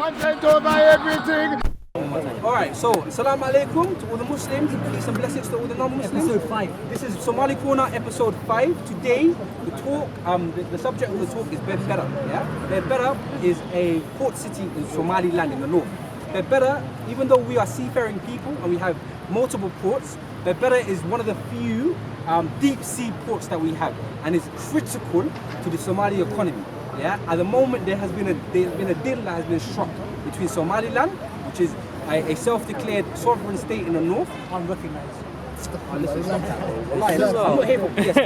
content over everything. Alright, so Assalamu alaikum to all the Muslims, peace and blessings to all the non-Muslims. Episode 5. This is Somali Corner, episode 5. Today, the talk, the subject of the talk is Berbera. Yeah? Berbera is a port city in Somaliland in the north. Berbera, even though we are seafaring people and we have multiple ports, Berbera is one of the few deep sea ports that we have, and is critical to the Somali economy. Yeah? At the moment, there's been a deal that has been struck between Somaliland, which is a self-declared sovereign state in the north. Unrecognized. I'm not here for PS. I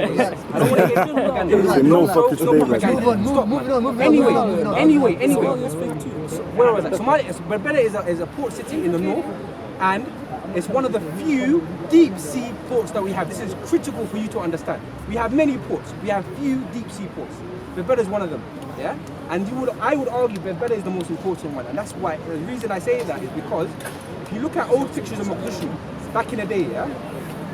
don't want to get propaganda. Anyway. Where was that? Berbera is a port city in the north, and it's one of the few deep sea ports that we have. This is critical for you to understand. We have many ports. We have few deep sea ports. Berbera is one of them. Yeah, and I would argue Berbera is the most important one, and that's why the reason I say that is because if you look at old pictures of Mogadishu back in the day, yeah,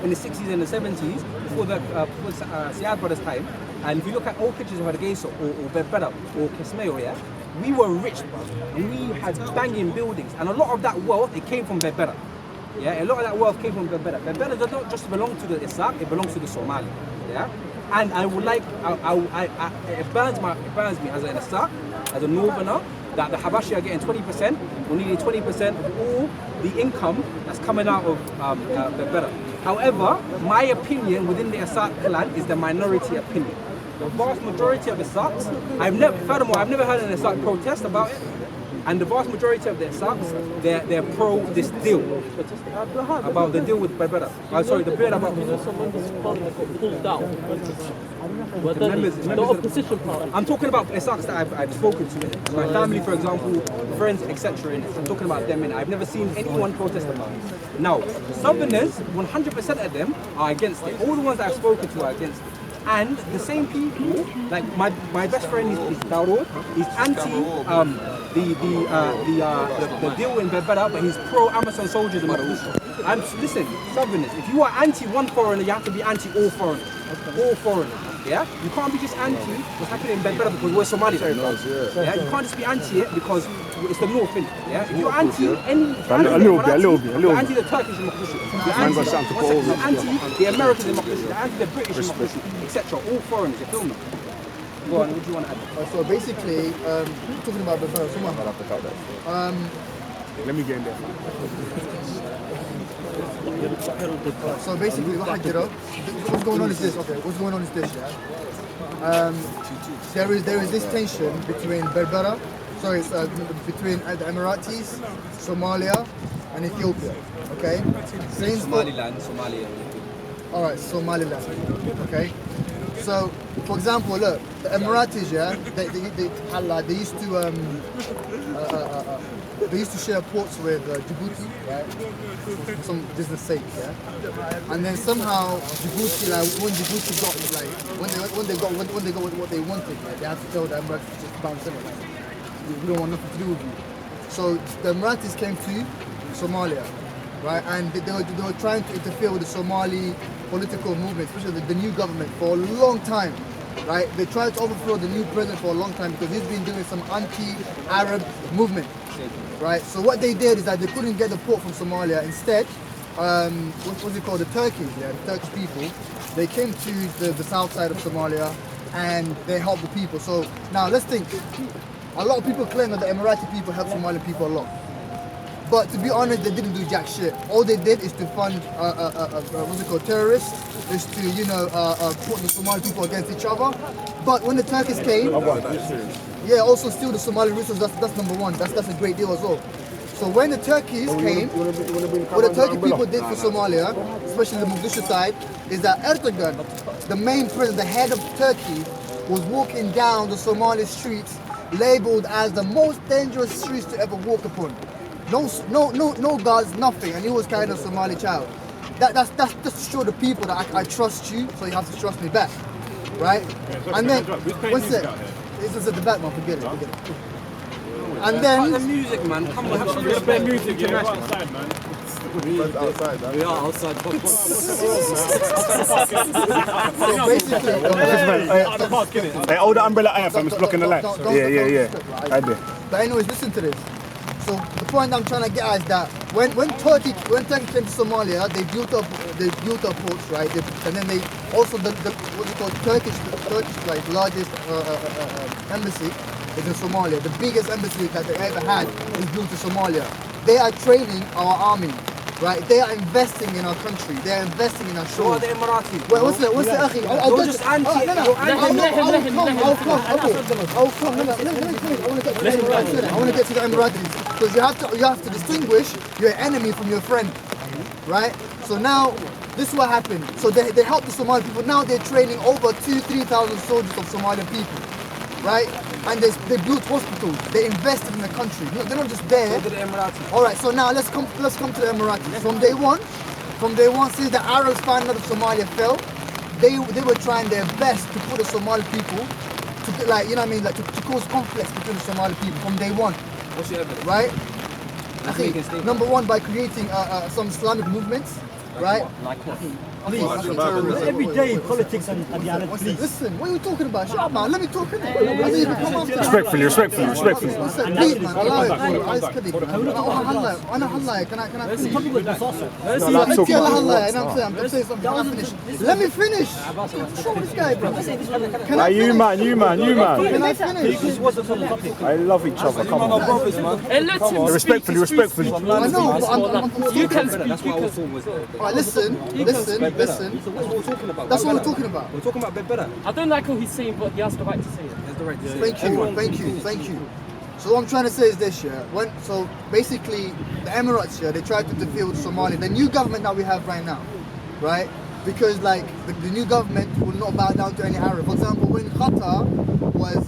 in the 60s and the 70s, before the Siad brothers' time, and if you look at old pictures of Hargeisa or Berbera or Kismayo, yeah, we were rich, and we had banging buildings, and a lot of that wealth it came from Berbera. Yeah, a lot of that wealth came from Berbera. Berbera does not just belong to the Isaac, it belongs to the Somali. Yeah. And I would like, it burns me as an Isaac, as a Northerner, that the Habashi are getting 20%, or nearly 20% of all the income that's coming out of Berbera. However, my opinion within the Isaac clan is the minority opinion. The vast majority of Isaacs, I've never heard an Isaac protest about it. And the vast majority of the Isaacs, they're pro this deal. About the deal with Berbera. Sorry, the deal about pulled out. The opposition party. I'm talking about Isaacs that I've spoken to. My family, for example, friends, etc. I'm talking about them, and I've never seen anyone protest about it. Now, Southerners, 100% of them are against it. All the ones that I've spoken to are against it. And the same people, like my best friend is Dauro, he's anti the deal in Berbera, but he's pro Amazon soldiers in Mogadishu. Listen, Southerners, if you are anti one foreigner, you have to be anti all foreigners. All foreigners. Yeah? You can't be just anti what's happening in Berbera because we're Somali. Yeah? You can't just be anti it because it's the north, innit? Yeah? If you're anti any you're anti the Turkish in Mogadishu. You're anti the Americans in Mogadishu, you're anti the British in Mogadishu, etc. All foreigners, you feel me? Go on, what do you want to add? So basically, talking about Berbera, let me get in there. So basically, what's going on is this. Okay, what's going on is this. Yeah. There is this tension between Berbera, between the Emiratis, Somalia, and Ethiopia. Okay. Somaliland, Somalia. All right, Somaliland. Okay. So, for example, look, the Emiratis, yeah, they used to share ports with Djibouti, right? For some business sake, yeah. And then somehow Djibouti, when Djibouti got when they got what they wanted, like, they had to tell the Emiratis to just bounce in. Like, we don't want nothing to do with you. So the Emiratis came to Somalia, right? And they were trying to interfere with the Somali political movement, especially the new government, for a long time, right? They tried to overthrow the new president for a long time because he's been doing some anti-Arab movement, right? So what they did is that they couldn't get the port from Somalia. Instead, what's it called? The Turkish, yeah, the Turkish people, they came to the south side of Somalia and they helped the people. So now let's think. A lot of people claim that the Emirati people help Somali people a lot. But to be honest, they didn't do jack shit. All they did is to fund, terrorists, is to, put the Somali people against each other. But when the Turkish came, also steal the Somali resources, that's number one. That's a great deal as well. So when the Turkeys came, what the Turkish people did for Somalia, especially the Mogadishu side, is that Erdogan, the main president, the head of Turkey, was walking down the Somali streets, labeled as the most dangerous streets to ever walk upon. No guards, nothing, and he was kind of Somali child. That's just to show the people that I trust you, so you have to trust me back, right? And then, what's it? This is at the back, man. Forget it. And then the music, man. Come on, have some respect. Music, you're outside, man. Outside, man. We are outside. So basically, hey, hold the umbrella iron, fam. It's blocking the lights. Yeah. I did. But anyways, listen to this. So the point I'm trying to get at is that when Turkey came to Somalia, they built up ports, right? And then they also the what you call Turkish like largest embassy is in Somalia. The biggest embassy that they ever had is built in Somalia. They are training our army, right? They are investing in our country. They are investing in our So shores. are the Emiratis. Wait, what's the akhi? You're just anti. I'll come. Let me finish. I want to get to the Emiratis because you have to distinguish your enemy from your friend, right? So now this is what happened. So they help the Somali people. Now they're training over 2,000-3,000 soldiers of Somalian people, right? And they built hospitals. They invested in the country. They're not just there. So the Emiratis. All right. So now let's come to the Emiratis. From day one, since the Arabs found out that Somalia fell, they were trying their best to put the Somali people to, like, you know what I mean, like to cause conflicts between the Somali people from day one. What's your evidence? Right? I think number one, by creating some Islamic movements, right? Every day, politics and please. Listen, what are you talking about? Shut up, man. Let me talk. Respectfully. Listen, please, man. Allow it. أنا هلا. Can I finish? I'm saying something. Can I finish? Let me finish. What's wrong with this guy, bro? Can I You man. Can I finish? This was the topic. I love each other. Come on. Brothers, man. And let him Respectfully. I know, but I'm You can That's what I was talking about. All right, listen. That's what we're talking about. That's what we're talking about. We're talking about Berbera. I don't like what he's saying, but he has the right to say it. That's the right to say. Thank you. So what I'm trying to say is this, yeah. So basically, the Emirates, yeah, they tried to defeat Somalia. The new government that we have right now, right? Because like the new government will not bow down to any Arab. For example, when Qatar was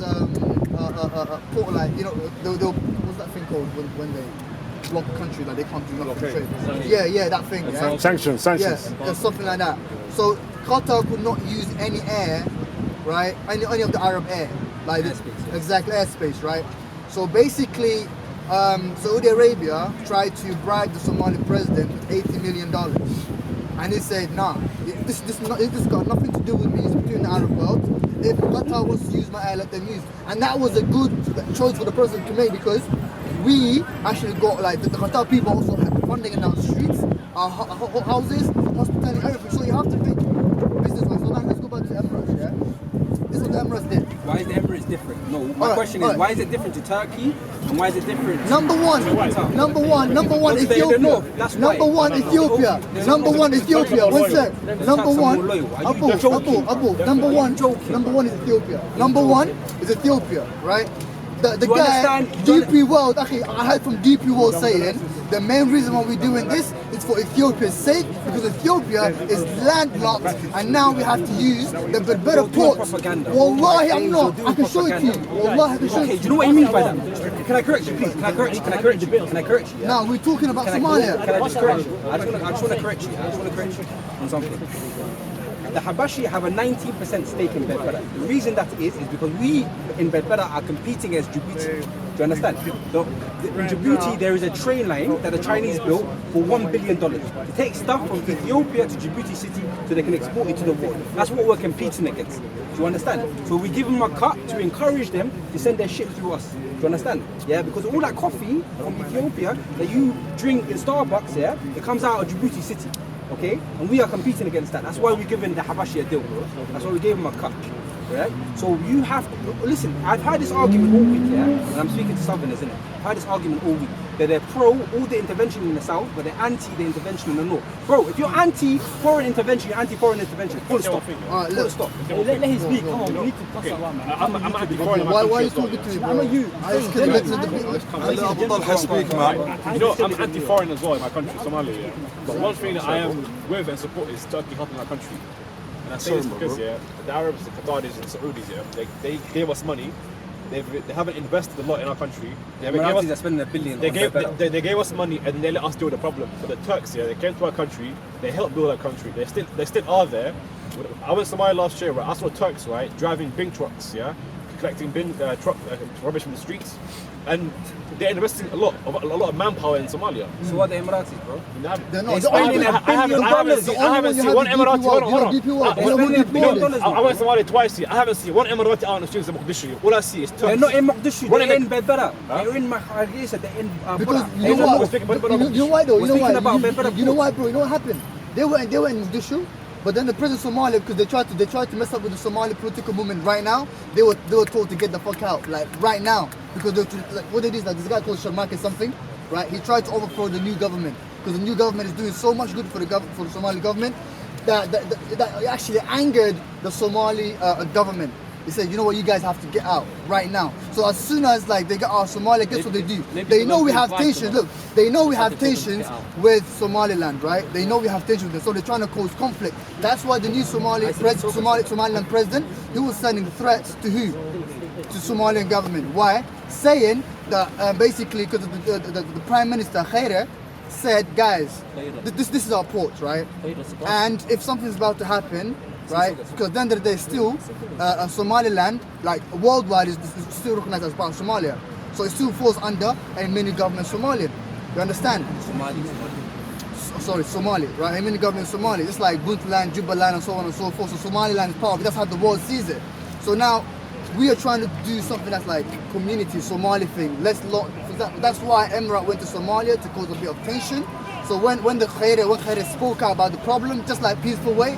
like, you know, what's that thing called when they block a country, like they can't do nothing to trade. Yeah, that thing. Yeah. Sanctions. Yeah, something like that. So Qatar could not use any air, right? Any of the Arab air, like exactly airspace, right? So basically, Saudi Arabia tried to bribe the Somali president with $80 million, and he said, "Nah, this got nothing to do with me. It's between the Arab world. If Qatar wants to use my air, let them use." And that was a good choice for the president to make because we actually got like the Qatar people also had funding in our streets, our houses, hospitality, everything. So you have to think business-wise. So now let's go back to the Emirates, yeah? This is what the Emirates did. Why is the Emirates different? No, my question is, why is it different to Turkey and why is it different? Number one, Ethiopia. Number one, Ethiopia. One sec. Number one, is Ethiopia. Number one is Ethiopia, right? The guy, DP World, I heard from DP World saying the main reason why we're doing this is for Ethiopia's sake because Ethiopia is landlocked and now we have to use the Berbera port. Wallahi, I'm not. I can show it to you. Wallahi, I can show it to you. Do you know what he means by that? Can I correct you, please? Can I correct you? No, we're talking about Somalia. Can I just correct you? I just want to correct you on something. The Habashi have a 19% stake in Berbera. The reason that is because we in Berbera are competing against Djibouti. Do you understand? In Djibouti, there is a train line that the Chinese built for $1 billion to take stuff from Ethiopia to Djibouti city so they can export it to the world. That's what we're competing against. Do you understand? So we give them a cut to encourage them to send their shit through us. Do you understand? Yeah, because all that coffee from Ethiopia that you drink in Starbucks, yeah, it comes out of Djibouti city. Okay? And we are competing against that. That's why we're giving the Habashi a deal, bro. That's why we gave him a cut. Right? So you have to listen, I've had this argument all week, yeah? And I'm speaking to Southerners, innit? I've had this argument all week. That they're pro all the intervention in the south, but they're anti the intervention in the north. Bro, if you're anti foreign intervention, you're anti foreign intervention. Full stop. Alright, full stop. Let him speak. Come on, we need to pass around, man. I'm anti foreign. Why are you talking to me, bro? I'm a you. You know, I'm anti foreign as well in my country, Somalia, yeah? But one thing that I am with and support is Turkey helping our country. And I say this because, yeah, the Arabs, the Qataris and Saudis, yeah, they gave us money. They haven't invested a lot in our country. They are spending $1 billion. They gave us money and they let us deal with the problem. But the Turks, yeah, they came to our country. They helped build our country. They still are there. I went to Somalia last year, right? I saw Turks, right, driving big trucks, yeah, collecting rubbish from the streets, and they're investing a lot of manpower in Somalia. So what the Emiratis, bro? They're not. I haven't seen one Emirati. Hold on. I went to Somalia twice here. I haven't seen one Emirati out on the streets of Mogadishu. All I see is Turks. They're not in Mogadishu. They're in Berbera. They're in Hargeisa. They're in. Because you know why though? You know why? You know why, bro? You know what happened? They were in Mogadishu. But then the president of Somalia, because they tried to mess up with the Somali political movement right now, they were told to get the fuck out, like right now. Because what they did is like this guy called Sharmak something, right? He tried to overthrow the new government because the new government is doing so much good for the Somali government that actually angered the Somali government. He said, you know what, you guys have to get out right now. So as soon as like they get out of Somalia, guess what they do? They know we have tensions. Look, they know we have tensions with Somaliland, right? They know we have tensions with them, so they're trying to cause conflict. That's why the new Somaliland president, he was sending threats to who? To Somalian government. Why? Saying that basically because the Prime Minister Khair said, guys, this is our port, right? And if something's about to happen, right? Because at the end of the day, still, Somaliland, like worldwide, is still recognized as part of Somalia. So it still falls under a mini government Somalian. You understand? Somali, right? A mini government Somali. It's like Puntland, Jubaland, and so on and so forth. So Somaliland is part of it. That's how the world sees it. So now we are trying to do something that's like community Somali thing. That's why Emirate went to Somalia to cause a bit of tension. So when Khair spoke out about the problem, just like peaceful way,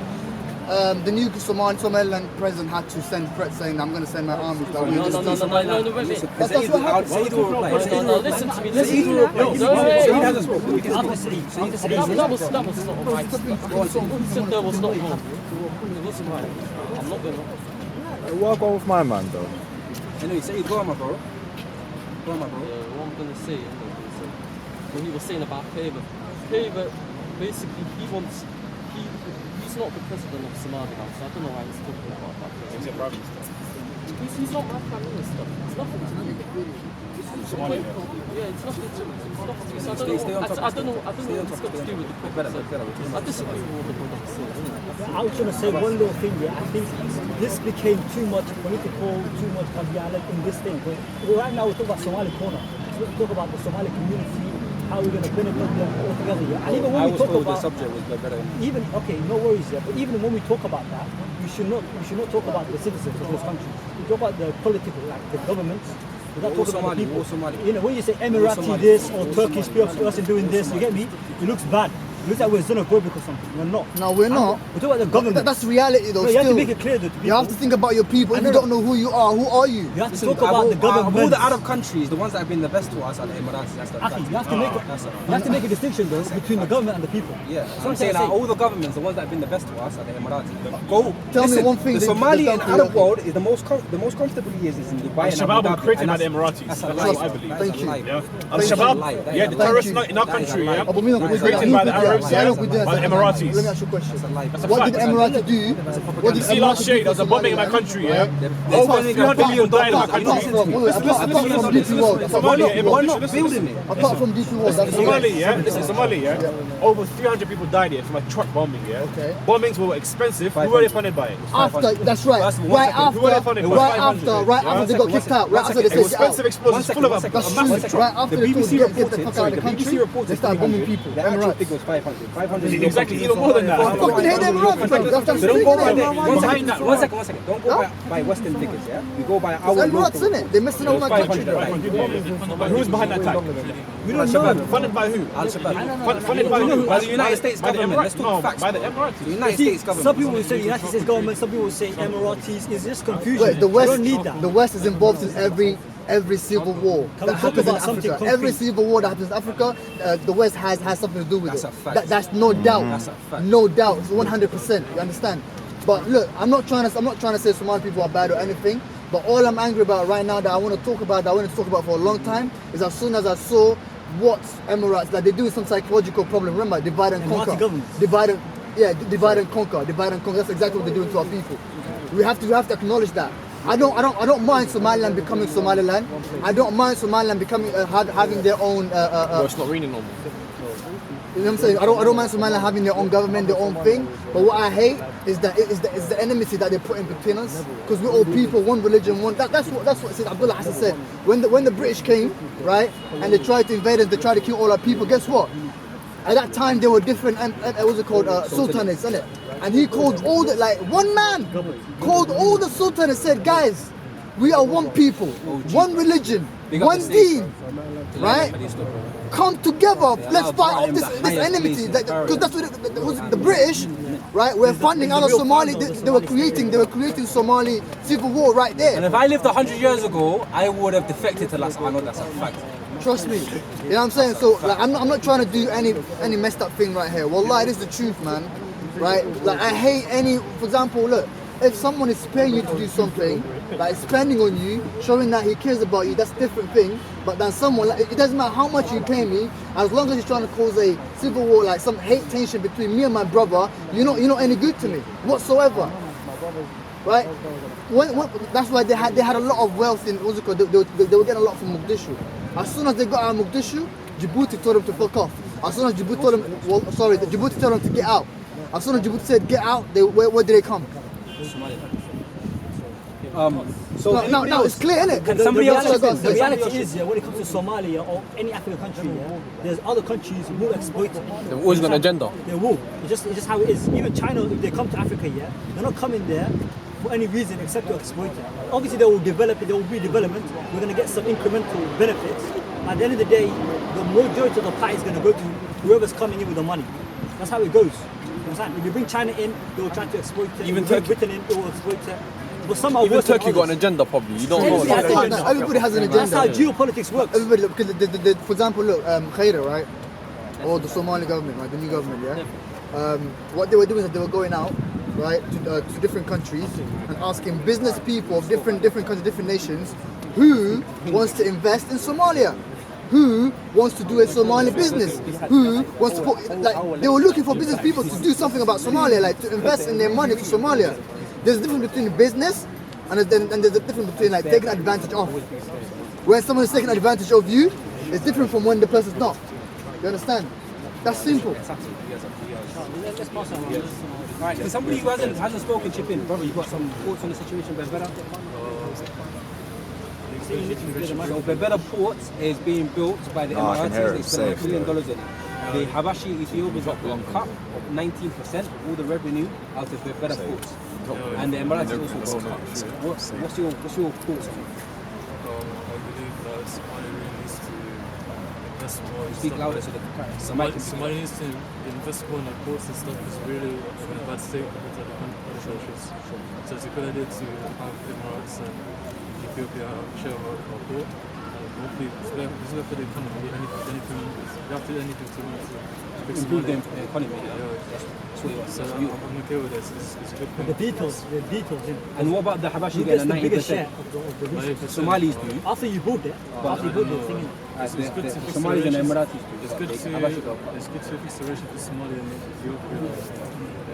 the new Somaliland president had to send threats saying, I'm going to send my army. No, listen to me. Saeed hasn't spoken. That was not right. He said there was not harm. It wasn't right. I'm not going to. What about with my man though? Anyway, Saeed, go on, my bro. Go on, my bro. What I'm going to say, what he was saying about Faber, basically, he's not the president of Somali now, so I don't know why he's talking about that. He's a prime minister. He's not my prime minister. It's nothing to do with Somalia. Yeah, it's nothing to do with so I don't know what it's got to do with the president. I disagree with what the brother said. I was trying to say one little thing here. I think this became too much political, too much dialect in this thing. But right now we're talking about Somali corner. We talk about the Somali community, how we're going to benefit them all together here. And even when we talk about the subject was better. Okay, no worries here. But even when we talk about that, we should not talk about the citizens of those countries. We talk about the political, like the governments. We're not talking about the people. You know, when you say Emirati this or Turkish person doing this, you get me? It looks bad. It looks like we're xenophobic or something. We're not. No, we're not. We're talking about the government. That's reality though. No, you have to make it clear to people. You have to think about your people. If you don't know who you are, who are you? You have to talk about the government. Of all the Arab countries, the ones that have been the best to us are the Emiratis. That's the fact. You have to make a distinction though between the government and the people. Yeah, so I'm saying that all the governments, the ones that have been the best to us are the Emiratis. Tell me one thing. The Somali and Arab world is the most comfortable he is in Dubai. Shabab were created by the Emiratis. That's what I believe. Thank you. Shabab, yeah, the terrorists in our country, yeah, created by the Arabs, yeah, by the Emiratis. Let me ask you a question. That's a What fact. did Emiratis do? What did See last year, there was a bombing in my country, yeah? Over 300 million died in my country. Apart from DP World, Why not building it? apart from DP World, that's Somali, yeah? Listen, Somali, yeah? Over 300 people died here from a truck bombing, yeah? Okay. Bombings were expensive. Who were they funded by? after. That's right. Right after they got kicked out. Right after they It was said get out. expensive explosives full of them. That's true. Right after they told you get the fuck out of the country, they started bombing people. The actual figure was 500. 500 Exactly, even more than that. I fucking hate Emiratis. That's So don't go by Behind that. one second. Don't go by Western figures, yeah? We go by our Emiratis, local. innit? They're messing up my country. But who's behind that attack? We don't know. Funded by who? Al-Shabaab. Funded by who? By the United States By the government. Let's Emiratis. talk No, facts. by the Emiratis. The United States government. Some people will say United States government, some people will say Emiratis. It's just confusion. Wait, the We West, don't need that. the West is involved in every civil war Can that we talk happens in about something Africa. concrete? Every civil war that happens in Africa, the West has something to do with That's it. a fact. That's no doubt. That's a fact. No doubt. It's 100%. You understand? But look, I'm not trying to say Somali people are bad or anything. But all I'm angry about right now that I want to talk about, for a long time, is as soon as I saw what Emirates that they do some psychological problem. Remember, divide and conquer. Multi-governments. Divide and conquer. That's exactly what they're doing to our people. We have to acknowledge that. I don't mind Somaliland becoming Somaliland. I don't mind Somaliland becoming having their own. It's not raining no more. You know what I'm saying? I don't mind Somaliland having their own government, their own thing. But what I hate is the enmity that they're putting between us, because we're all people, one religion, one. That's what Sayyid Abdullah Hassan said. When the British came, right, and they tried to invade us, they tried to kill all our people. Guess what? At that time, there were different, what's it called, sultanates, isn't it? And he called all the, like, one man called all the sultanates and said, guys, we are one people, one religion, one deen, right? Come together, let's fight off this enmity. Because that's what the British, right, were funding out of Somali. They were creating Somali civil war right there. And if I lived 100 years ago, I would have defected to Las. I know that's a fact. Trust me. You know what I'm saying? So like, I'm not trying to do any messed up thing right here. Wallah, it is the truth, man. Right? Like I hate any. For example, look, if someone is paying you to do something, like spending on you, showing that he cares about you, that's a different thing. But then someone, like, it doesn't matter how much you pay me, as long as he's trying to cause a civil war, like some hate tension between me and my brother, you're not any good to me whatsoever. Right? That's why they had a lot of wealth in what's it called? They were getting a lot from Mogadishu. As soon as they got out of Mogadishu, Djibouti told them to fuck off. As soon as Djibouti told them, Djibouti told them to get out. As soon as Djibouti said get out, where did they come? So no, it's clear, isn't it? The reality is, when it comes to Somalia or any African country, there's other countries who exploit it. They've always got an agenda. They will. It's just how it is. Even China, if they come to Africa, they're not coming there for any reason except to exploit it. Obviously, they will develop it. There will be development. We're going to get some incremental benefits. At the end of the day, the majority of the pie is going to go to whoever's coming in with the money. That's how it goes. You understand? If you bring China in, they will try to exploit it. Even if you bring Britain in, they will exploit it. But some are Even worse than Turkey got an others. agenda, probably. You don't know. Everybody has an agenda. That's how geopolitics works. Everybody, because for example, look, Khaira, right, or the Somali government, right, the new government, what they were doing is they were going out, right, to different countries and asking business people of different countries, different nations, who wants to invest in Somalia, who wants to do a Somali business, who wants to put, like, they were looking for business people to do something about Somalia, like to invest in their money to Somalia. There's a difference between business and there's a difference between like taking advantage of. When someone is taking advantage of you, it's different from when the person's not. You understand? That's simple. Let's pass on. Alright, can somebody who hasn't spoken chip in? Brother, you got some thoughts on the situation, Berbera? So Berbera Port is being built by the Emiratis. They spent $1 billion in it. The Habashi Ethiopians got a cut of 19% of all the revenue out of Berbera Ports. And the Emiratis also got a cut. What's your thoughts on it? I believe that Somali really needs to invest more in Speak stuff louder like- so the mic Somali needs to invest more in like ports and stuff. Is really in a bad state compared to other countries. So it's a good idea to have Emirates and Ethiopia share our port. Hopefully, it's good for the economy. Anything, you have to do anything to fix improve the Somalia. economy. So I'm okay with this. It's good for The details. And what about the Habashi Who gets getting the biggest share 90%? of the resources? The Somalis do. After you build it, after you build the thing, The Somalis and the Emiratis do. It's good to Habashi got a cut. it's good to fix the relationship with Somalia and Ethiopia.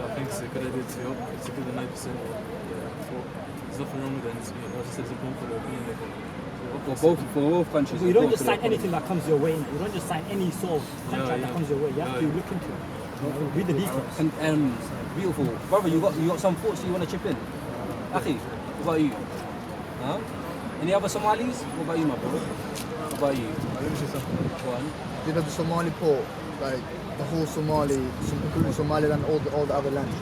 I think it's a good idea to help. It's a good 9%. There's nothing wrong with it. It's just important for the economy. For both countries. you don't both just for the sign anything that comes your way. You don't just sign any sort of contract that comes your way. You have to look into it. Read the details. And beautiful. Brother, you got some thoughts you want to chip in? Akhi, what about you? Huh? Any other Somalis? What about you, my brother? What about you? Let me say something. One. You know the Somali port, like the whole including Somaliland, all the other lands.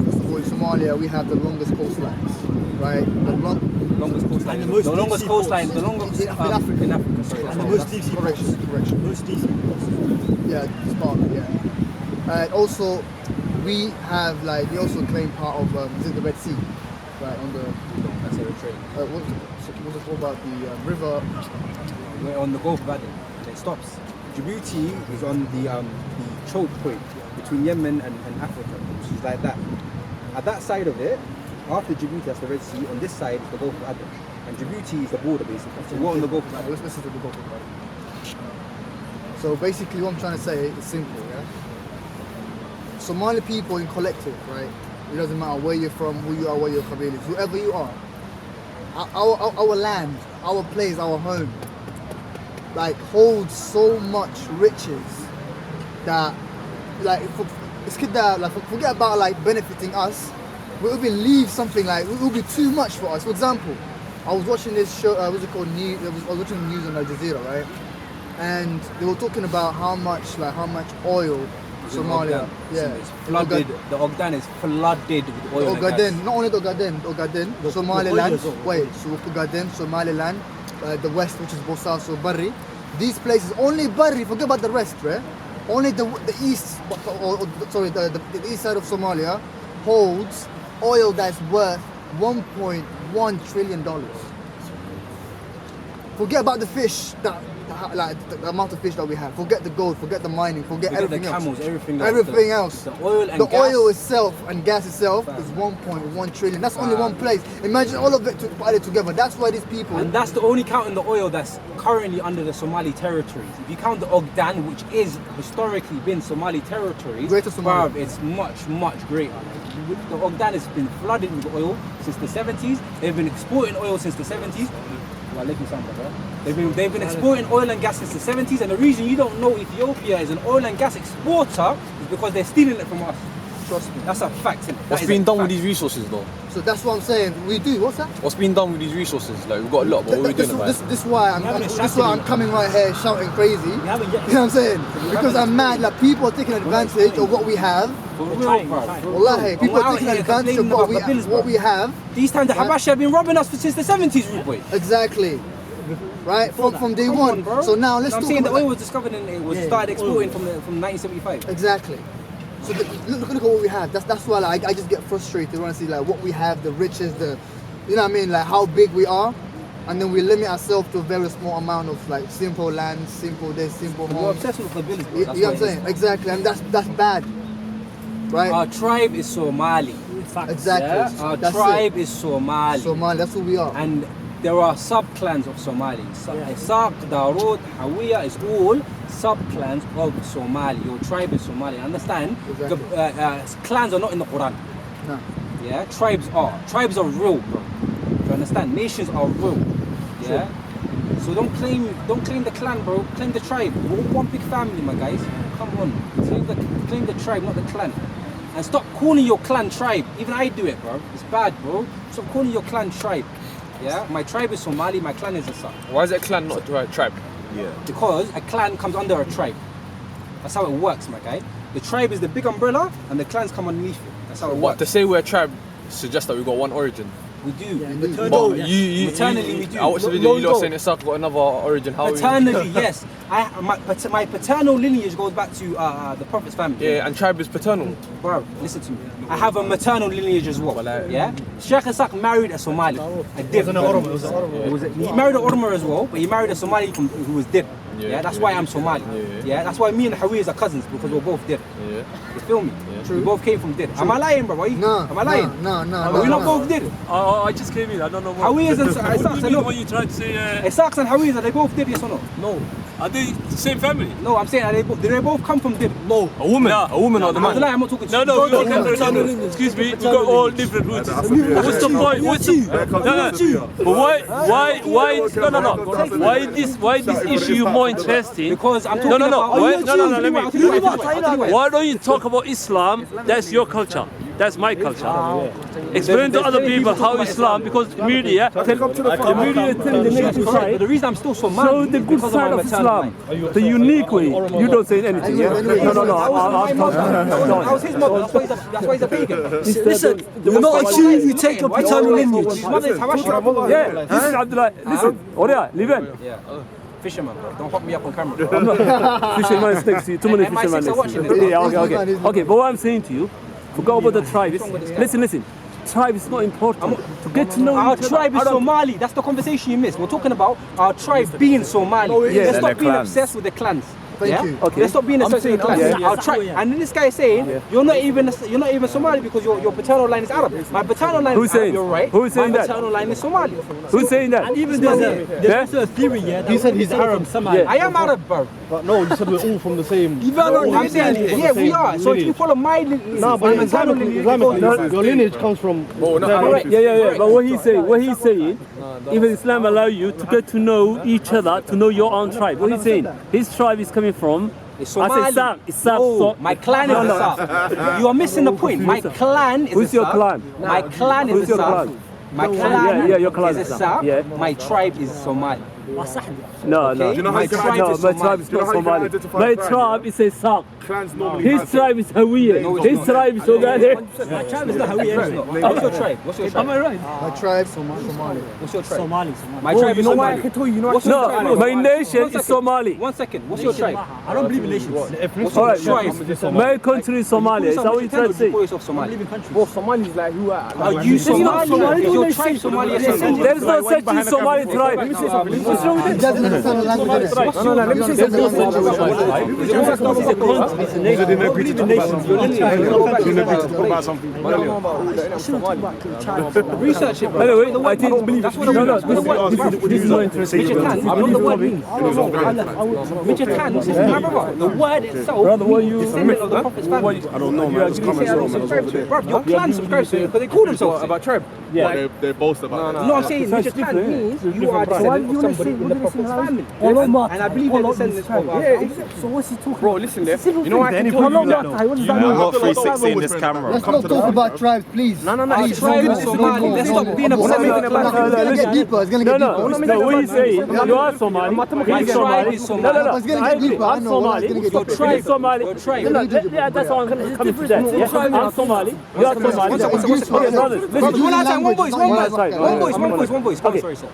First of all, in Somalia we have the longest coastlines, right? Longest coastline. And the most The longest deep sea coastline. ports. The longest In Africa. In Africa. Sorry. And the most deep sea ports. Correction. Most deep sea ports. Yeah, it's part of it, yeah. And also, we also claim part of the Red Sea, right, on the, That's Eritrea. what's it called about the river, We're on the Gulf of Aden. And it stops. Djibouti is on the choke point between Yemen and Africa, which is like that. At that side of it, after Djibouti, that's the Red Sea. On this side is the Gulf of Aden. And Djibouti is the border, basically. So we're on the Gulf of Aden. let's listen to the Gulf of Aden. So basically what I'm trying to say is simple, yeah? Somali people in collective, right? It doesn't matter where you're from, who you are, where your Qabila is, whoever you are. Our land, our place, our home, like holds so much riches that, like, it's kidda, like forget about like benefiting us. We'll even leave something like it will be too much for us. For example, I was watching this show. What's it called? I was watching the news on Al Jazeera, right? And they were talking about how much oil Somalia. It's flooded. The Ogden is flooded with oil. Ogaden, not only the Ogaden, Somaliland. Wait, so Ogaden, Somaliland, the west, which is Bosa, so Barri. These places, only Barri, forget about the rest, right? Only the east, the east side of Somalia holds oil that's worth $1.1 trillion. Forget about the fish, the amount of fish that we have. Forget the gold, forget the mining, forget everything the camels, else. everything else. The oil and the gas. oil itself and gas itself is 1.1 trillion. That's only one place. Imagine all of it added together. That's why these people. And that's the only count in the oil that's currently under the Somali territories. If you count the Ogden, which is historically been Somali territories, Greater Somalia. bruv, it's much greater. The Ogden has been flooded with oil since the 70s. They've been exporting oil since the 70s. They've been exporting oil and gas since the 70s, and the reason you don't know Ethiopia is an oil and gas exporter is because they're stealing it from us. Trust me, that's a fact. What's being done with these resources though? So that's what I'm saying. We do. What's that? What's being done with these resources? Like we've got a lot, but what are we doing about it? This is why I'm coming right here shouting crazy. You know what I'm saying? Because I'm mad. Like people are taking advantage of what we have. Wallahi, people are taking advantage of what we have. These times the Habashi have been robbing us since the 70s, rude boy. Exactly. Right from day one. So now let's. I'm saying the oil was discovered and it was started exporting from 1975. Exactly. So look at what we have. That's why like, I just get frustrated when I see like what we have, the riches, you know what I mean, like how big we are, and then we limit ourselves to a very small amount of like simple land, simple this, simple homes. We're obsessed with the village. You know what I'm saying? Exactly, and that's bad. Right? Our tribe is Somali. Exactly. Yeah? Our tribe is Somali. Somali, that's who we are. And there are sub-clans of Somali. Isaq, Darod, Hawiya is all sub-clans of Somali. Your tribe is Somali. Understand? Exactly. Clans are not in the Quran. No. Yeah? Tribes are. Tribes are real, bro. You understand? Nations are real. Yeah? So don't claim the clan, bro. Claim the tribe. We're all one big family, my guys. Come on. Claim the tribe, not the clan. And stop calling your clan tribe. Even I do it, bro. It's bad, bro. Stop calling your clan tribe. Yeah? My tribe is Somali, my clan is Isaq. Why is it a clan, not a tribe? Yeah. Because a clan comes under a tribe. That's how it works, my guy. The tribe is the big umbrella and the clans come underneath it. That's how it What works. to say we're a tribe suggests that we've got one origin. We do. But Maternally, we do. I watched the video. You lot saying Isaq got another origin. How? Paternally, yes. My paternal lineage goes back to the Prophet's family. Yeah, and tribe is paternal. Bro, listen to me. I have a maternal lineage as well. Yeah? Sheikh Isaq married a Somali. A Dib. He married an Orma as well, but he married a Somali who was Dib. Yeah, that's why I'm Somali. Yeah, that's why me and Hawiz are cousins, because we're both Dib. You feel me? We both came from Dib. Am I lying, bro? No. Am I lying? No. Are we not both Dib? I just came in, I don't know what. Hawiz and Isaq, What you trying to say? Isaq and Hawiz, are they both Dib, yes or no? No. Are they the same family? No, I'm saying, did they both come from Dib? No. A woman or the man? I'm not talking to you. No, excuse me, we got all different roots. What's the point? Why this issue more interesting? Because I'm talking about... Why don't you talk about Islam? That's your culture. That's my culture. Explain to other people how Islam, because media telling the negative side. But the reason I'm still Somali, so the good side of Islam, the unique way, you don't say anything. Yeah? No. I was his mother, that's why he's a pagan. Listen, you're not a Jew, you take your paternal lineage. His mother is Habashi. Yeah, this is Abdullah. Listen, Oria, leave it. Yeah. Fisherman, bro. Don't fuck me up on camera. Fisherman is next to you. Too many fishermen next to you. Yeah, okay. But what I'm saying to you, forget about the tribes. Listen. Tribe is not important. To get to know our tribe is Somali. That's the conversation you missed. We're talking about our tribe being Somali. Let's stop being obsessed with the clans. Thank you. Okay. Let's stop being obsessed with the clans. Our tribe. And then this guy is saying you're not even Somali because your paternal line is Arab. My paternal line is Arab. You're right. Who's saying that? My paternal line is Somali. Who's saying that? And even there's a theory, he said he's Arab. I am Arab, bro. But no, you said we're all from the same. I'm saying, yeah, we are. So if you follow my lineage, no, but Islamically, your lineage comes from. Yeah. But what he's saying, even Islam allow you to get to know each other, to know your own tribe. What he's saying, his tribe is coming from It's Somali. I say Sak. It's Sak. Oh, my clan is the Sak. You are missing the point. My clan is Who's the your Sak. clan? My clan is Who's the your Sak. clan? My clan your clan is a is Sak. Yeah. My tribe is Somali. No, Okay? no. You know how My you can tribe is not Somali. My tribe is a Sak. Clans normally His tribe is Hawiye. His tribe is Uganda. My tribe is not Hawiye. What's your tribe? What's your tribe? Am I right? My tribe, Somali. What's your tribe? Somali. My tribe You is know why I Somali. can tell you? You know What's why? your tribe? No, my nation is Somali. 1 second. What's your tribe? I don't believe in nations. What's All your right, tribe? my country is Somalia. Is that what you're trying to say? Call yourself Somali. Live in countries. Bro, Somali's like who are? Are you Somali? Is your tribe Somali? There is no such thing Somali tribe. What's wrong with It doesn't understand the language. No, let me say There's no something. such thing. It's a country. It's a nation. I don't believe in nations. You're Research it, bro. Anyway, I think That's what I this is not interesting. Richard Tan, I know the word means. Richard Tan, this is my brother. The word itself Brother, what you- means descendant of the Prophet's family. I don't know, man. Just comments I on don't man. subscribe to it. Bro, your clan subscribes to it because they call themselves about tribe. Yeah. They boast about No, I'm saying Richard Tan means you are a descendant of somebody in the Prophet's family. And I believe they're descendants of So what's he talking Bro, listen there. You know why I can tell you that? I've got 360 in this camera. Let's not talk about tribes, please. No. Please, tribe is Somali. Let's stop being obsessed with It's gonna get deeper. It's gonna No, get no, deeper. no, what you saying? You are Somali. My He's tribe Somali. is No, Somali. no, It's gonna I get agree. deeper. I I'm know. It's Somali. gonna get Your deeper. tribe. He's Somali. Your tribe. Yeah, that's how I'm coming to that. Yeah, I'm Somali. You are Somali. Okay, brothers, Bro, listen. do you want to answer one voice? One voice. Sorry, One voice. Okay. Sorry, sir.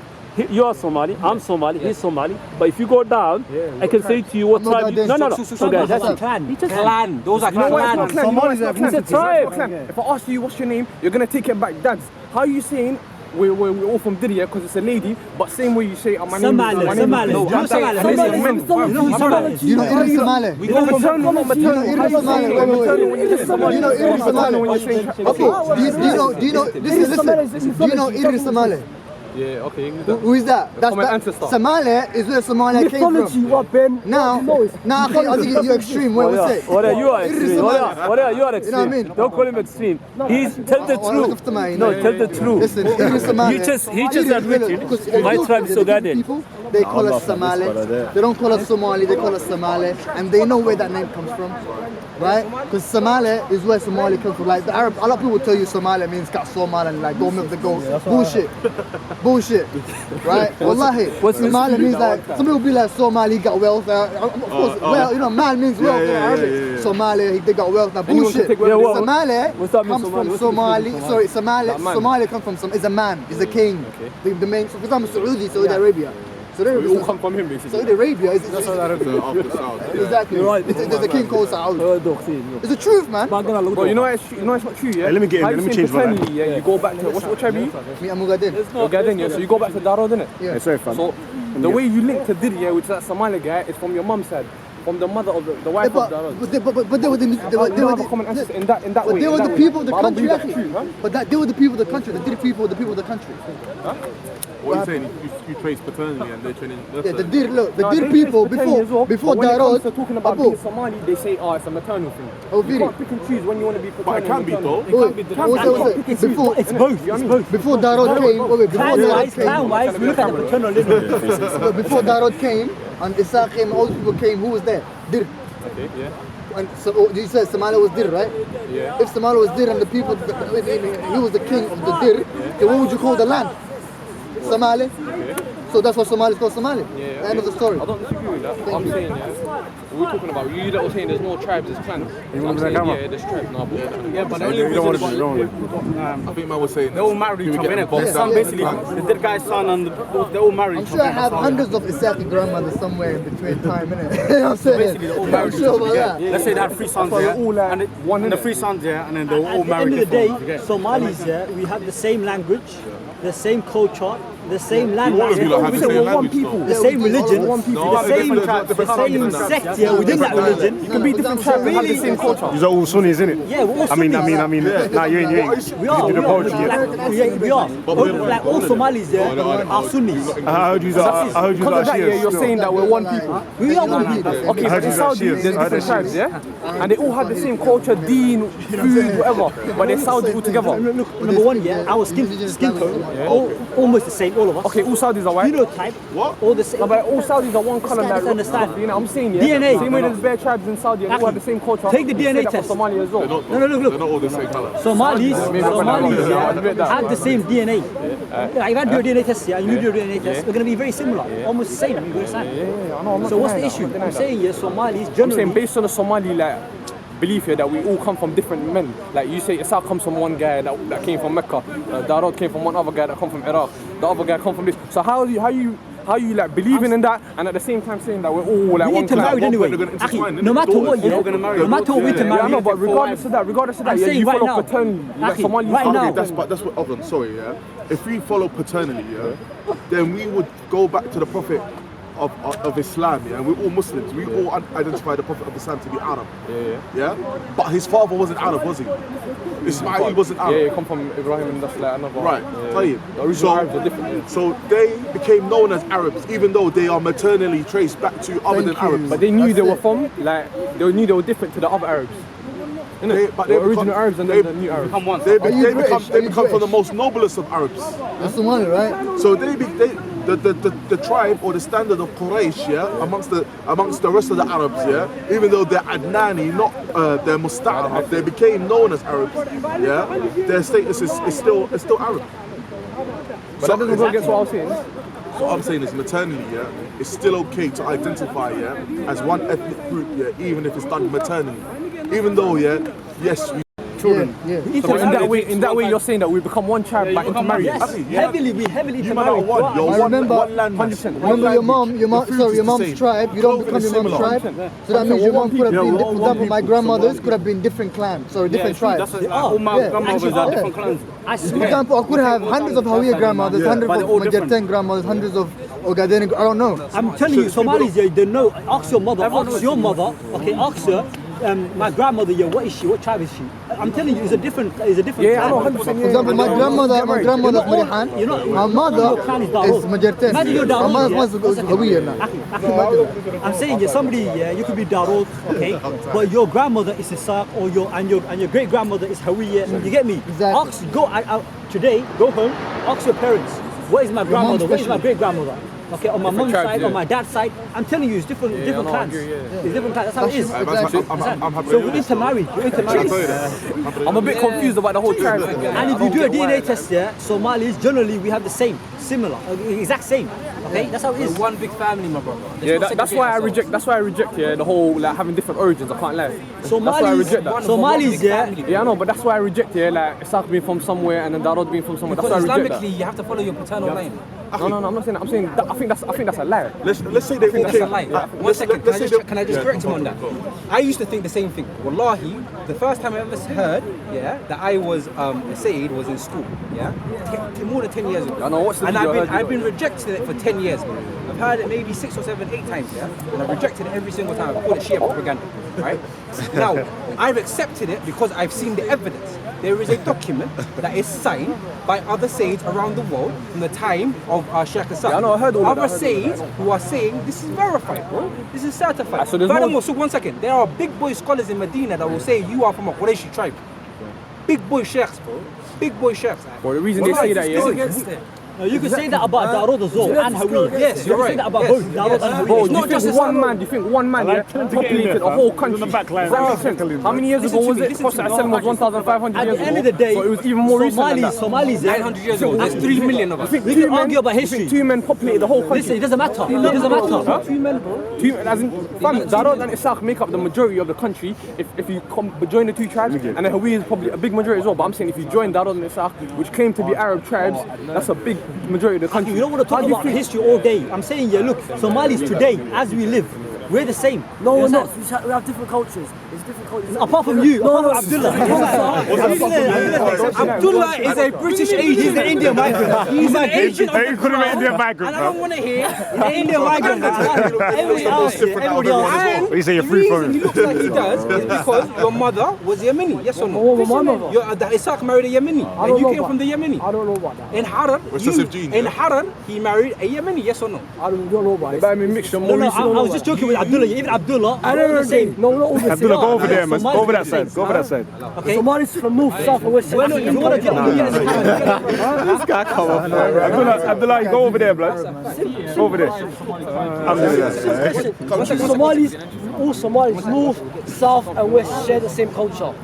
You are Somali, I'm Somali, he's Somali. But if you go down, I can say to you what I'm not tribe you... that No, dense. no, no. Okay, that's it. Clan. Clan. Those are clans. He's a tribe. If I ask you what's your name, you're gonna take it back, dads. How are you saying we're all from Didia because it's a lady, but same way you say my name Somali. is Somali. No, I'm saying Somali. this is men. You know who Somali is? You know Iri Somali. We go maternal, not You know maternal. Iri Somali. Wait, wait. You know Iri Somali. Okay. Do you know? Listen. Do you know Iri Somali? Yeah, okay. Who is that? That's Common ancestor. Somalia is where Somalia came from. Now, I think you're extreme. What was it? What are you are extreme? What are you are extreme? You know what I mean? Don't call him extreme. He's tell the truth. No, tell the truth. Listen, Iri Somali. He just admitted my tribe is Ugandan. They call us Somali. They don't call us Somali. They call us Somali, and they know where that name comes from, right? Because Somali is where Somali comes from. Like the Arab, a lot of people tell you Somali means got Somali and like go milk the goat. Bullshit, right? Wallahi, Somali means like some people be like Somali got wealth. Of course, well, you know, man means wealth in Arabic. Somali, they got wealth. Now bullshit. Somali comes from Somali. Sorry, Somali comes from some. Is a man. Is a king. The main. For example, Saudi Arabia. We all come from him basically. Saudi Arabia is exactly right. There's a king called Saud. It's the truth, man. Bro, you know it's not true, yeah? Hey, let me get him. Let me change my paternally, yeah, you go back to what tribe are you? Me, I'm Mugadin. Ugandan, yeah. So you go back to Darod, innit? Yeah. Sorry, fam. So the way you link to Didi, yeah, which is that Somali guy, is from your mum's side, from the mother of the wife of Darod. But they were a common ancestor in that but way. they were the people of the But I don't country. believe that's true, huh? But they were the people of the country. They did people of the people of the country. What are you saying? You trace paternity and they're training. Yeah, the Dir people before when it comes Darod. to talking about being Somali, they say, oh, it's a maternal thing. Oh, You really? can't pick and choose when you want to be paternal. But it can be maternal. though. Wait, before It's both. It's both. before Darod came. Clan-wise, we look at the paternal lineage. But before Darod came and Isaac came, all these people came. Who was there? Dir. Okay, yeah. And so you said Somali was Dir, right? Yeah. If Somali was Dir and the people, he was the king of the Dir, then what would you call the land? Somali. So that's what Somali is called Somali. Yeah, End of the story. I don't disagree with that. I'm saying, yeah, we're talking about, you that were saying there's no tribes, there's clans. You want I'm to saying, camera? yeah, there's tribes. No, but Yeah, but the only You don't want reason to be wrong. I think man was saying They all married each other, innit? The son basically, the dead guy's son and they all married I'm each sure I other. have hundreds of Isaki grandmothers somewhere in between time, innit? You know what I'm saying? I'm sure about that. Let's say they had 3 sons, yeah, and the 3 sons, yeah, and then they were all At the married. end of the different day, ones, Somalis, yeah, we have the same language, the same culture, the same land, all of you lot have the the same language though. same religion, No, the same sect, yeah, within that religion. You can be different tribes and have the same culture. These are all Sunnis, innit? Yeah, we're all I mean, Sunnis. nah, you ain't. We are, You do the poetry, yeah. we are. Like all Somalis, yeah, are Sunnis. I heard you are because of that, yeah, you're saying that we're one people. We are one people. Okay, I heard but in you Saudi, Shias. there's I heard different tribes, they're yeah? And they all have the same culture, deen, food, whatever, but they're Saudi all together. Look, number one, yeah, our skin tone, almost the same, all of us. Okay, all Saudis are white. Phenotype. What? All the same. No, but all Saudis are one color. Let's understand. You know, I'm saying, yeah. DNA. Same way there's bare tribes in Saudi and all have the same culture. Take the You say DNA that for test. Somalia as well. No, They're not all the same colour. Somalis Yeah. have the same DNA. Like if I do a DNA test here and you do a DNA test, we're going to be very similar, almost the same. You understand? Yeah, I know, I'm not So what's the denying issue? that, I'm saying yeah, Somalis I'm generally. saying based on the Somali belief here that we all come from different men. Like you say, Isaac comes from one guy that came from Mecca. Darod came from one other guy that come from Iraq. The other guy come from this. So how you like believing in that and at the same time saying that we're all like we one need to marry anyway. No matter what, no matter what we need to marry. Yeah, I know, but regardless of that, yeah, you right follow now, paternally. Like Somali, right now. Okay, that's what I'm sorry, yeah. If we follow paternally, yeah, then we would go back to the Prophet of Islam, yeah, and we're all Muslims. We all identify the Prophet of Islam to be Arab. Yeah. But his father wasn't Arab, was he? Ismail wasn't Arab. Yeah, he come from Ibrahim and that's like another. Right. The original Arabs are different. Yeah. So they became known as Arabs, even though they are maternally traced back to other than Arabs. But they knew they were from, like, they knew they were different to the other Arabs. But the original Arabs and then the new Arabs. They become from the most noblest of Arabs. That's Somali, right? So the tribe or the standard of Quraysh, yeah, amongst the rest of the Arabs, yeah, even though they're Adnani, not they're Musta'arab, they became known as Arabs, yeah. Their status is still Arab. But that doesn't go against what I was saying. So what I'm saying is maternally, yeah, it's still okay to identify, yeah, as one ethnic group, yeah, even if it's done maternally. Even though, yeah, yes, we children. Yeah. So in that way, you're saying that we become one tribe by intermarrying. Yes, heavily you might not want your one land. 100%. Remember your mom's tribe, you don't become your mom's tribe. So that means your mom could have been, for example, my grandmothers could have been different clans, so different tribes. All my grandmothers are different clans. For example, I could have hundreds of Hawiya grandmothers, hundreds of Majarten grandmothers, hundreds of Ogaden, I don't know. I'm telling you, Somalis, they know. Ask your mother, ask your mother. Okay, ask her. My grandmother, yeah, what is she? What tribe is she? I'm telling you, it's a different Yeah, I know, 100%. For example, my grandmother's Marihan, my mother is Majarten. My mother's Hawiya now. I'm saying, yeah, somebody, yeah, you could be Darod, okay, but your grandmother is Isaac, or your great grandmother is Hawiya. You get me? Exactly. Today, go home, ask your parents, where is my grandmother? Where is my great grandmother? Okay, on my mom's side, on my dad's side, I'm telling you, it's different clans. It's different clans. That's how it is. I'm happy. So we intermarry. I'm a bit confused about the whole tribe thing. And if you do a DNA test, yeah, Somalis generally we have the same, similar, exact same. Okay, that's how it is. One big family, my brother. Yeah, that's why I reject. That's why I reject. Yeah, the whole like having different origins. I can't lie. That's why I reject that. Somalis, yeah. Yeah, I know, but that's why I reject. Yeah, like Isaac being from somewhere and then Darod being from somewhere. Because that's why I reject Islamically, you have to follow your paternal line. No, I'm not saying that. I'm saying that, I think that's a lie. Let's say they all That's a came. lie. One second, can I just correct him on that? I used to think the same thing. Wallahi, the first time I ever heard, yeah, that I was Sayyid was in school, yeah, more than 10 years ago. I know, what's the and video? I've been rejecting it for 10 years, bro. I've heard it maybe 6 or 7, 8 times, yeah, and I've rejected it every single time. I call it Shia propaganda, right? Now, I've accepted it because I've seen the evidence. There is a document that is signed by other Sayyids around the world from the time of Sheikh Assad. Yeah, I know, I heard all of that. Other Sayyids who are saying this is verified, bro. This is certified. So there's Furthermore, so one second, there are big boy scholars in Medina that will say you are from a Qurayshi tribe. Big boy sheikhs, bro. Big boy sheikhs. Well, the reason they say that, Go yeah. against it. You can say that about Darod as well and Hawi. Yes, you're You right. can say that about Yes. both Darod and Hawi. Bro, It's do not you just think one man, yeah, populated a whole country? How many years ago was it? Prophet ﷺ was 1,500 At years the ago. end of the day, So it was even more recent than that. Somalis, 900 years ago. There's 3 million of us. we can argue about history. Two men populated the whole country. Listen, it doesn't matter. It doesn't matter. Two men, as in, fam, Darod and Isaac make up the majority of the country. If you join the two tribes, and then Hawi is probably a big majority as well. But I'm saying if you join Darod and Isaac, which claim to be Arab tribes, that's a big majority of the country. We don't want to talk about history all day. I'm saying, yeah, look, Somalis today, as we live, we're the same. No, we're not. We have different cultures. It's different cultures. Apart from you, Abdullah. Abdullah is a British agent. He's an Indian migrant. He's an agent of the Crown, Indian migrant, and I don't want to hear An Indian migrant. Everybody else. And You say you're the free from reason he looks like he does is because your mother was Yemeni, yes or no? my mother. Isaac married a Yemeni, and you came from the Yemeni. I don't know about that. In Harar, Recessive genes, in Harar, he married a Yemeni, yes or no? I don't know about it. But I mean, mixture more No, recent. I was just joking with Abdullah. Even Abdullah, I don't know. the same. No, not all the same. Abdullah go over there, man. Go over that side. Go over that side. Okay. Somalis from north, south, and west. You want to get This guy come up, man. Abdullah, go over there, blood. Go over there. Somalis, all Somalis, north, south, and west share the same culture.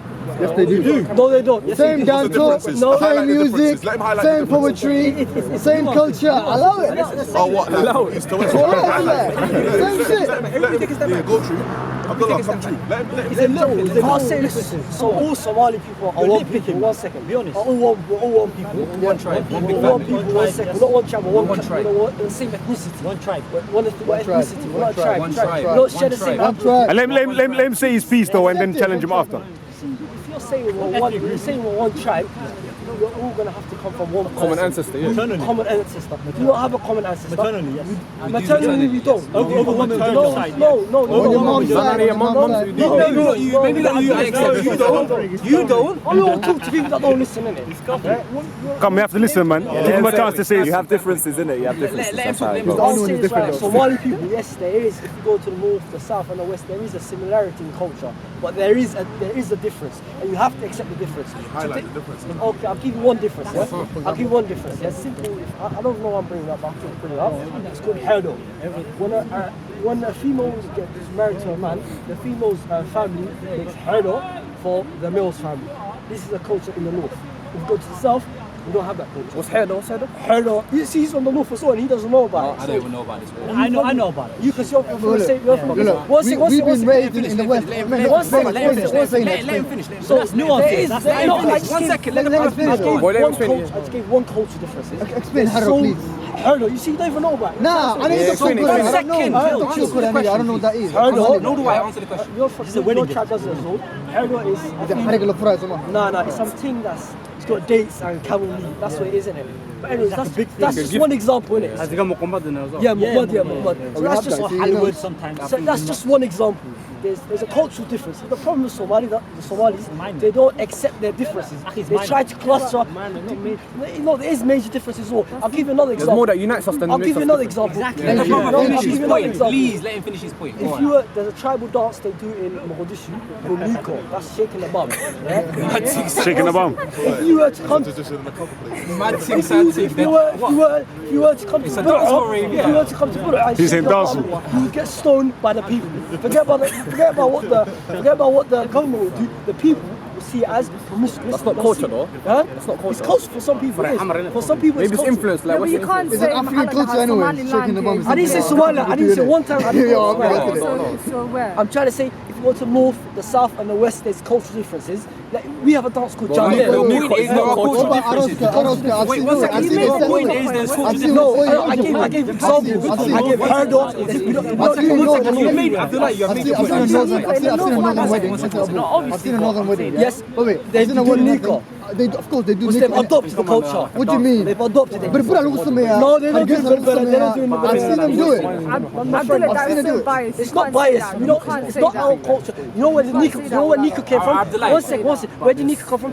Yes, they do. No, they don't. Yes, Same dance, same music, same poetry, same culture. Allow it. Oh, what? Allow it. Same shit. Yeah, go through. Abdullah, come through. Let him. You can't say this. So all Somali people are one people. 1 second. Be honest. Are all one people. One tribe. One big One family. people. 1 second. Not one tribe. One tribe. The same ethnicity. One tribe. One ethnicity. We're not a tribe. One tribe. We don't share the same. One tribe. And let him say his piece though, and then challenge him after. You're saying we're one tribe, we're all going to have to come from one Common ancestor, yeah. Common ancestor. We don't have a common ancestor. Maternally, yes. Maternally, we don't. Over maternal side. No. Your mom's side. Maybe not you. Maybe not you. I accept you don't. You don't. I don't talk to people that don't listen, innit? Come, we have to listen, man. Give him a chance to say. You have differences in it. You have differences. That's how it goes. I'll say it's right. Somali people, yes, there is. If you go to the north, the south, and the west, there is a similarity in culture, but there is a difference, and you have to accept the difference. Highlight the difference. Okay, I'll give you one difference. Yeah? I'll give you one difference. Yeah, simple. I don't know what I'm bringing up. I'm trying to bring it up. It's called herdo. When a female gets married to a man, the female's family makes herdo for the male's family. This is a culture in the north. If you go to the south, we don't have that culture. What's herdo? Herdo. He's from the north as well, and he doesn't know about it. I don't even know about this. I know about it. You can you're from the same. We've been raised in the West. Let him finish. So it's nuances. One second. Let him finish. I just gave one culture difference. Explain herdo, please. Herdo. You see, you don't even know about it. Nah, I need to talk about it. I don't know. I don't know what that is. Herdo. No, do I answer the question? Your tribe doesn't as well. Herdo is. Regular fries or not? No, it's something that's. It's got dates and camel meat. That's what it is, isn't it? But anyways, that's just one example, innit? Has it got Muhammad in it as well? Yeah, Muhammad. So that's just Hollywood sometimes. So that's just one example. There's a cultural difference. The problem with the Somalis, they don't accept their differences. They try to cluster. No, there is major differences as well. I'll give you another example. There's more that unites us than I'll give you another example. Please let him finish his point. If there's a tribal dance they do in Mogadishu called Niiko. That's shaking the bum. Shaking the bum. If you were to come to Berbera, he's in dancing. You would get stoned by the people. Forget about what the government will do. The people will see it as promiscuous. That's not culture, though. Huh? That's not culture. It's culture for some people. For some people, maybe it's influence. Like but you can't say African culture anyway. Shaking the bum. I didn't say Somali. I didn't say one time. So where? I'm trying to say, if you go to the north, the south, and the west, there's cultural differences. Like, we have a dance called Jamil. The point is there are cultural differences. Wait, 1 second. The point is there's cultural differences. No, I gave examples. I gave herdo. You made it. I feel like you made it. I've seen a northern wedding. Yes. Wait. They do Niiko. Of course they do. They've adopted the culture. What do you mean? They've adopted it. Berbera looks to me. No, they don't do Berbera. I've seen them do it. I've seen them do it. It's not biased. It's not our culture. You know where Niiko came from? One second. Where did Niiko come from?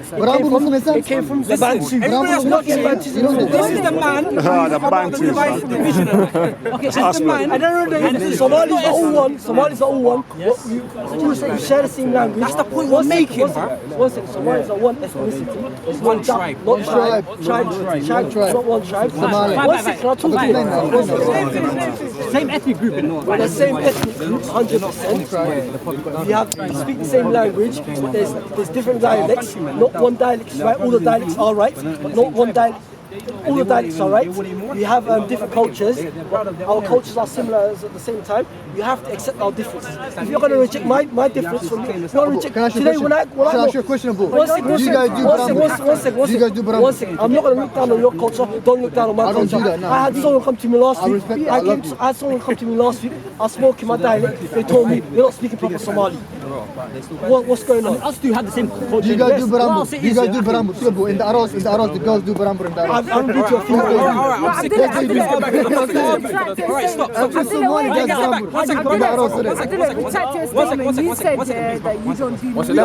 It came from the Bantu. This is the man. The Bantu. Okay, this is the man. I don't know. Somalis are all one. You share the same language. That's the point we're making, bro. One second. Somalis are one ethnicity. It's one tribe. Not tribe. Not one tribe. Somali. One second. I'll talk to you. Same ethnic group in North. The same ethnic group, 100%. We speak the same language, but there's different dialects. Not one dialect is right. All the dialects are right, but not one dialect. All the dialects are right. We have different cultures. Our cultures are similar at the same time. You have to accept our differences. If you're going to reject my difference from me, you're going to reject. Today, when I ask you a question, bro. One second. I'm not going to look down on your culture. Don't look down on my culture. I had someone come to me last week. I had someone come to me last week. I spoke in my dialect. They told me you're not speaking proper Somali. What's going on? Us two had the same culture. You guys do Barambu. You guys do Barambu. In the Aros, the girls do Barambu in the Aros. haven't been to a few. Alright, I'm sick. Alright, stop. One second. Retract your statement. You said that you don't do What's it that.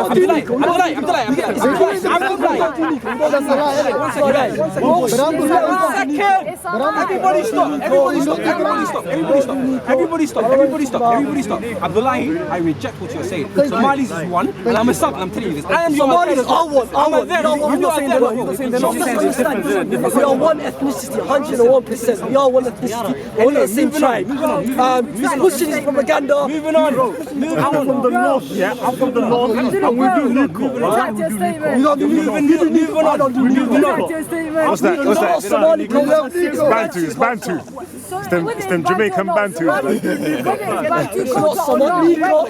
Everybody stop. Abdullahi, I reject what you're saying. Somalis is one, and I'm a sub, and I'm telling you this. And Somalis are one. We are one ethnicity, 101%. We are one ethnicity. We're the same tribe. This bullshit is propaganda. Moving on. I'm from the north, yeah? I'm from the north, and we do Niiko. Retract your statement. We don't do Niiko. I don't do Niiko. Retract your statement. What's that? Somali It's Bantu. It's them Jamaican Bantu. It's not Somali. It's not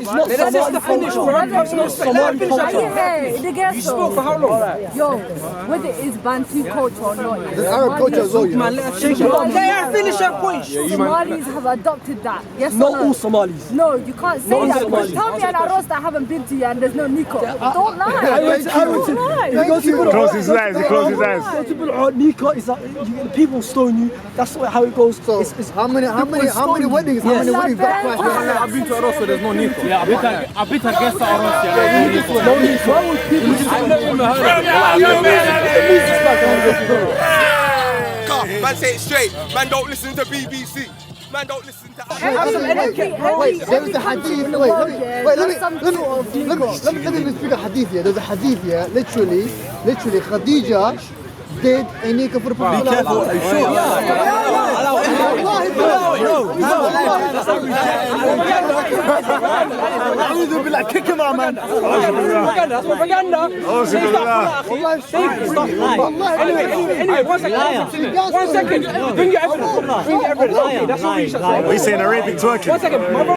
Somali. It's not Somali culture. You spoke for how long? Yo, whether it's Bantu culture or not, The Arab culture as well, you know. Finish that point. Somalis have adopted that. Yes Not or all no? Somalis. No, you can't say that. Somalis. Tell me an Aros that haven't been to you and there's no Niiko. Don't lie. I went to Close his eyes. Niiko is like people stone you. That's how it goes. So how many weddings? How many weddings? Like I've been to Aros where there's no Niiko. Yeah, I've been to guest Aros, yeah. No Niiko. I've never even heard of it. Man, say it straight. Man, don't listen to BBC. Man, don't listen to. Wait, there is a hadith. Let me speak a hadith here. There's a hadith here. Literally, Khadija did a Niiko for the Prophet. Be careful. Are you sure? They'll be like, kick him out, man. That's propaganda. Anyway, one second. Bring your evidence. Okay, that's what we should say. What are you saying, Arabic twerking? 1 second.